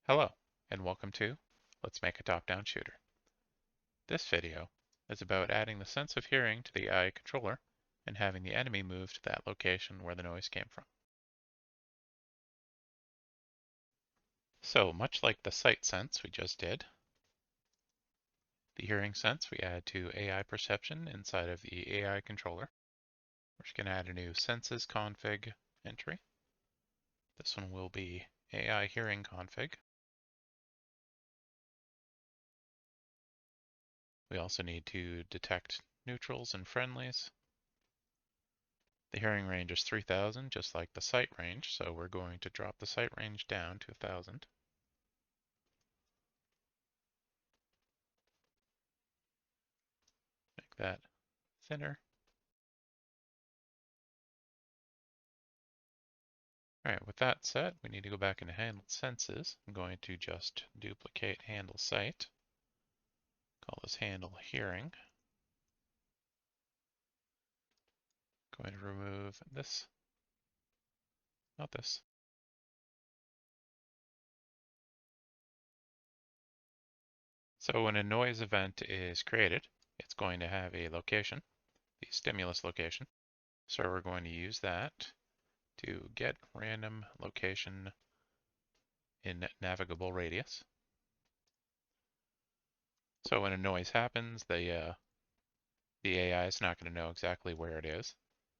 Hello, and welcome to Let's Make a Top-Down Shooter. This video is about adding the sense of hearing to the AI controller and having the enemy move to that location where the noise came from. So much like the sight sense we just did, the hearing sense we add to AI perception inside of the AI controller. We're just going to add a new senses config entry. This one will be AI hearing config. We also need to detect neutrals and friendlies. The hearing range is 3000, just like the sight range, so we're going to drop the sight range down to 1000. Make that thinner. All right, with that set, we need to go back into handle senses. I'm going to just duplicate handle sight. Call this handle hearing. Going to remove this, not this. So when a noise event is created, it's going to have a location, the stimulus location. So we're going to use that to get random location in navigable radius. So when a noise happens, the AI is not going to know exactly where it is.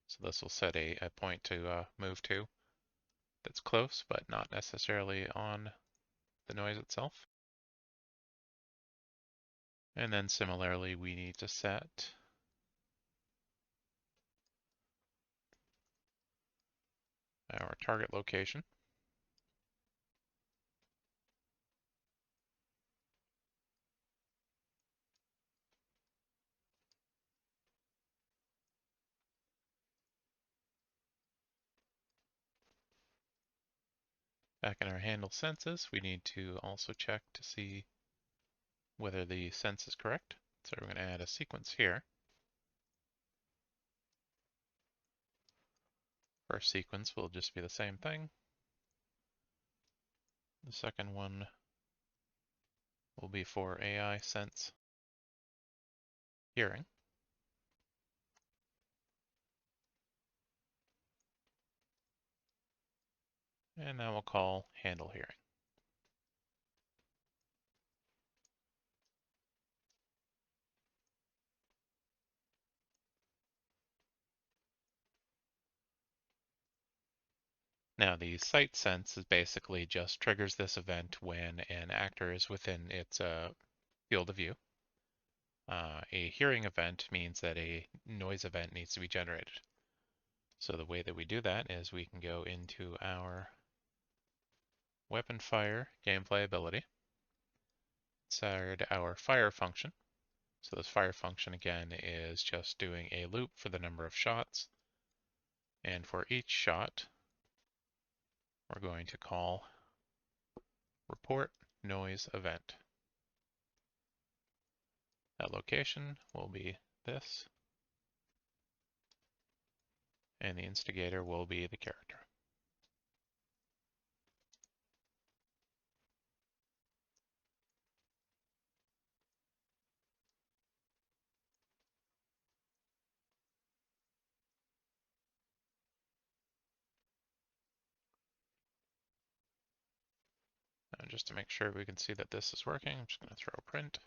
So this will set a point to move to that's close, but not necessarily on the noise itself. And then similarly, we need to set our target location. Back in our handle senses, we need to also check to see whether the sense is correct. So we're going to add a sequence here. First sequence will just be the same thing. The second one will be for AI sense hearing. And now we'll call handle hearing. Now the sight sense is basically just triggers this event when an actor is within its field of view. A hearing event means that a noise event needs to be generated. So the way that we do that is we can go into our weapon fire gameplay ability, inside our fire function. So this fire function again is just doing a loop for the number of shots. And for each shot, we're going to call report noise event. That location will be this, and the instigator will be the character. And just to make sure we can see that this is working, I'm just going to throw print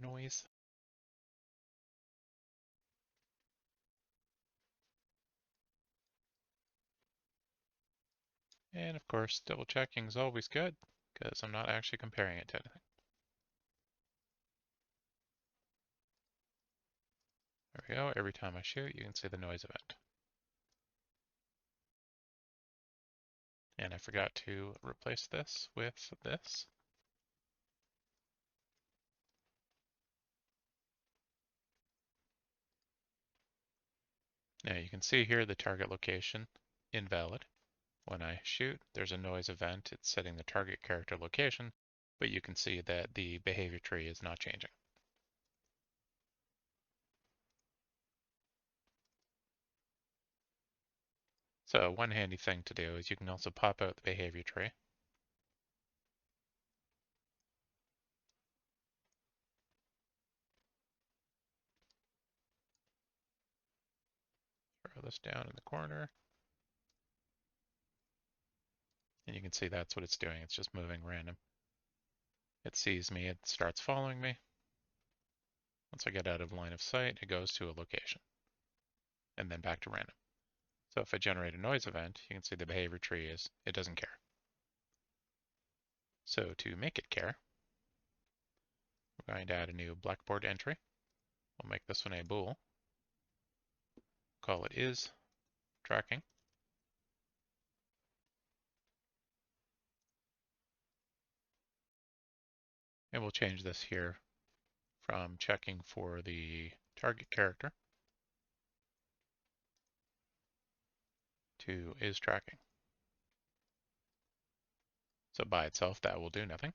noise. And of course, double checking is always good because I'm not actually comparing it to anything. There we go. Every time I shoot, you can see the noise event. And I forgot to replace this with this. Now you can see here the target location invalid. When I shoot, there's a noise event. It's setting the target character location, but you can see that the behavior tree is not changing. So one handy thing to do is you can also pop out the behavior tree. Throw this down in the corner. And you can see that's what it's doing. It's just moving random. It sees me, it starts following me. Once I get out of line of sight, it goes to a location and then back to random. So if I generate a noise event, you can see the behavior tree is, it doesn't care. So to make it care, we're going to add a new Blackboard entry. We'll make this one a bool. Call it is tracking. And we'll change this here from checking for the target character to is tracking. So by itself, that will do nothing.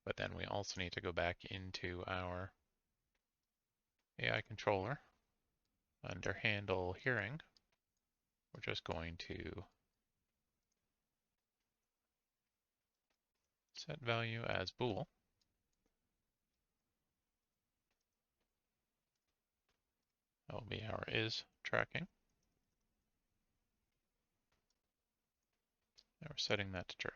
But then we also need to go back into our AI controller. Under handle hearing, we're just going to set value as bool. That will be our is tracking. And we're setting that to true.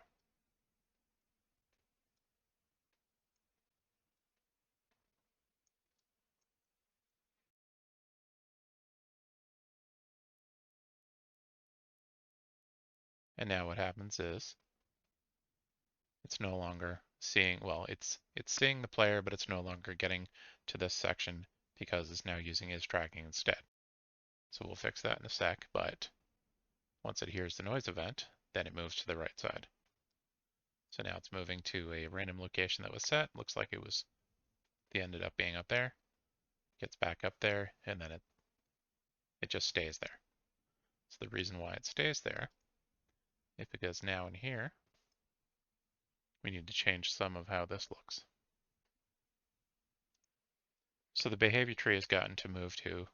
And now what happens is it's no longer seeing, well, it's seeing the player, but it's no longer getting to this section because it's now using is tracking instead. So we'll fix that in a sec, but once it hears the noise event, then it moves to the right side. So now it's moving to a random location that was set. Looks like it ended up being up there. Gets back up there, and then it just stays there. So the reason why it stays there is because now in here, we need to change some of how this looks. So the behavior tree has gotten to move to,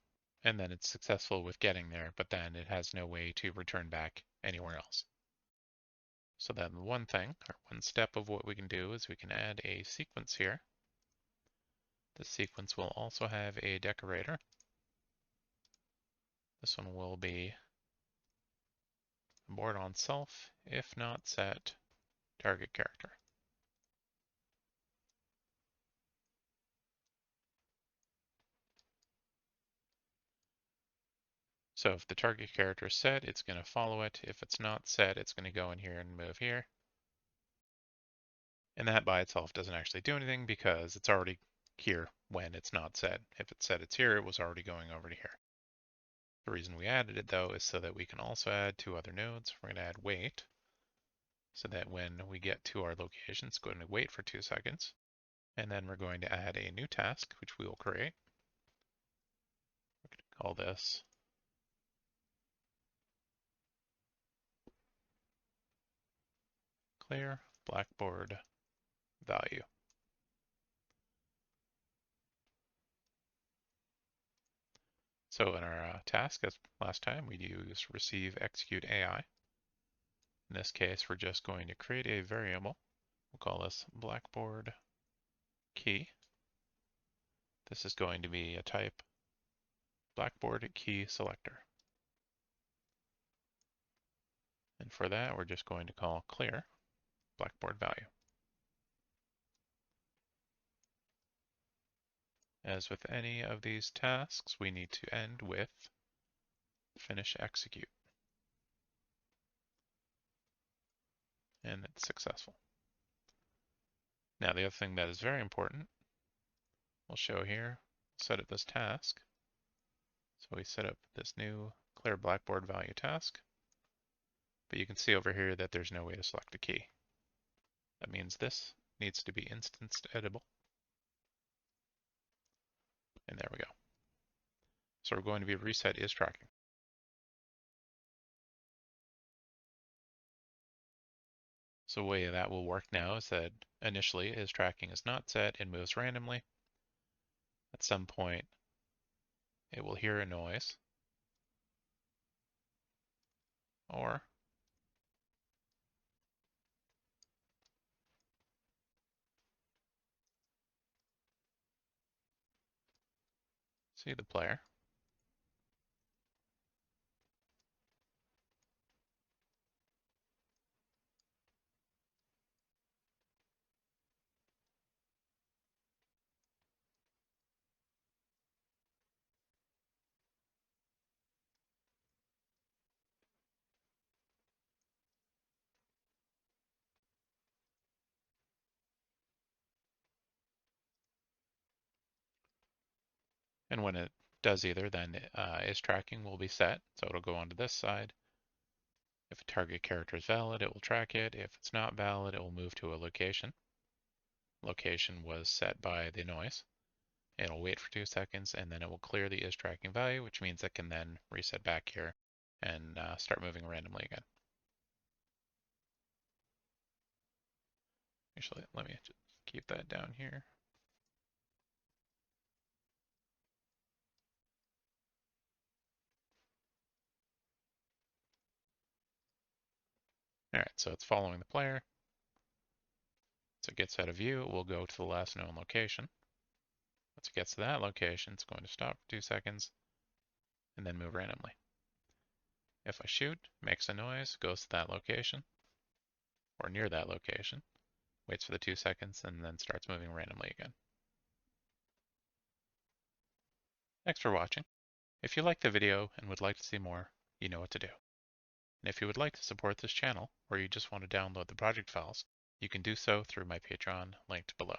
and then it's successful with getting there, but then it has no way to return back anywhere else. So then one thing, or one step of what we can do is we can add a sequence here. This sequence will also have a decorator. This one will be abort on self, if not set target character. So if the target character is set, it's going to follow it. If it's not set, it's going to go in here and move here. And that by itself doesn't actually do anything because it's already here when it's not set. If it's set it's here, it was already going over to here. The reason we added it though is so that we can also add two other nodes. We're going to add wait, so that when we get to our location, it's going to wait for 2 seconds. And then we're going to add a new task, which we will create. We're going to call this clear Blackboard value. So in our task, as last time, we used receive execute AI. In this case, we're just going to create a variable. We'll call this Blackboard key. This is going to be a type Blackboard key selector. And for that, we're just going to call clear Blackboard value. As with any of these tasks, we need to end with finish execute. And it's successful. Now the other thing that is very important, we'll show here, set up this task. So we set up this new clear Blackboard value task, but you can see over here that there's no way to select a key. That means this needs to be instanced editable. And there we go. So we're going to be reset is tracking. So the way that will work now is that initially is tracking is not set, it moves randomly. At some point, it will hear a noise. or see the player. And when it does either, then is tracking will be set. So it'll go onto this side. If a target character is valid, it will track it. If it's not valid, it will move to a location. Location was set by the noise. It'll wait for 2 seconds and then it will clear the is tracking value, which means it can then reset back here and start moving randomly again. Actually, let me just keep that down here. All right, so it's following the player. So it gets out of view, it will go to the last known location. Once it gets to that location, it's going to stop for 2 seconds and then move randomly. If I shoot, makes a noise, goes to that location or near that location, waits for the 2 seconds, and then starts moving randomly again. Thanks for watching. If you liked the video and would like to see more, you know what to do. And if you would like to support this channel, or you just want to download the project files, you can do so through my Patreon linked below.